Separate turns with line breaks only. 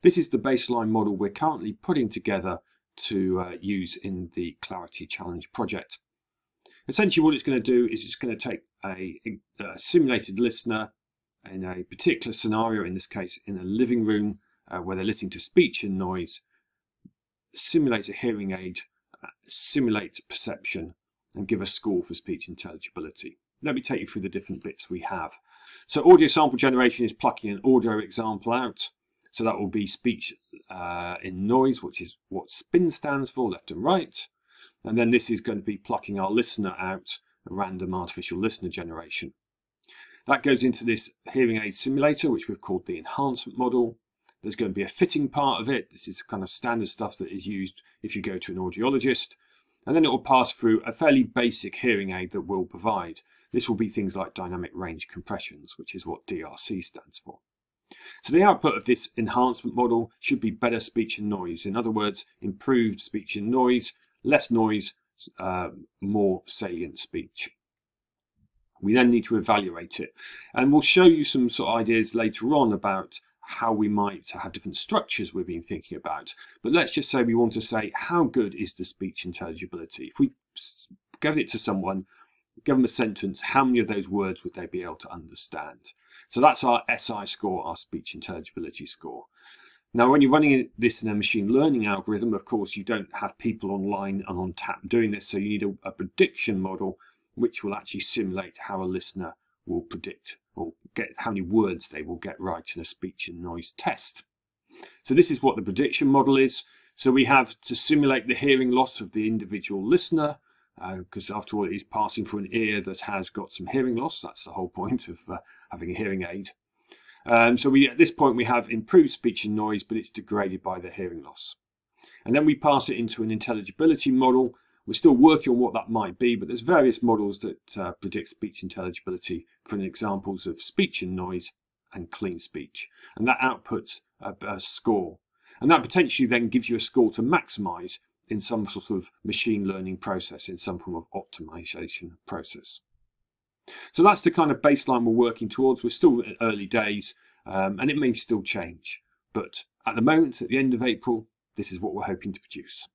This is the baseline model we're currently putting together to use in the Clarity Challenge project. Essentially what it's going to do is it's going to take a simulated listener in a particular scenario, in this case in a living room where they're listening to speech and noise, simulate a hearing aid, simulate perception, and give a score for speech intelligibility. Let me take you through the different bits we have. So audio sample generation is plucking an audio example out. So that will be speech in noise, which is what SPIN stands for, left and right. And then this is going to be plucking our listener out, a random artificial listener generation. That goes into this hearing aid simulator, which we've called the enhancement model. There's going to be a fitting part of it. This is kind of standard stuff that is used if you go to an audiologist. And then it will pass through a fairly basic hearing aid that we'll provide. This will be things like dynamic range compressions, which is what DRC stands for. So the output of this enhancement model should be better speech and noise. In other words, improved speech and noise, less noise, more salient speech. We then need to evaluate it. And we'll show you some sort of ideas later on about how we might have different structures we've been thinking about. But let's just say we want to say, how good is the speech intelligibility? If we give it to someone, give them a sentence, how many of those words would they be able to understand? So that's our SI score, our speech intelligibility score. Now, when you're running this in a machine learning algorithm, of course, you don't have people online and on tap doing this. So you need a prediction model, which will actually simulate how a listener will predict or get how many words they will get right in a speech and noise test. So this is what the prediction model is. So we have to simulate the hearing loss of the individual listener, because after all, it is passing through an ear that has got some hearing loss. That's the whole point of having a hearing aid. So at this point, we have improved speech and noise, but it's degraded by the hearing loss. And then we pass it into an intelligibility model. We're still working on what that might be, but there's various models that predict speech intelligibility for examples of speech and noise and clean speech. And that outputs a score. And that potentially then gives you a score to maximize in some sort of machine learning process, in some form of optimization process. So that's the kind of baseline we're working towards. We're still at early days, and it may still change. But at the moment, at the end of April, this is what we're hoping to produce.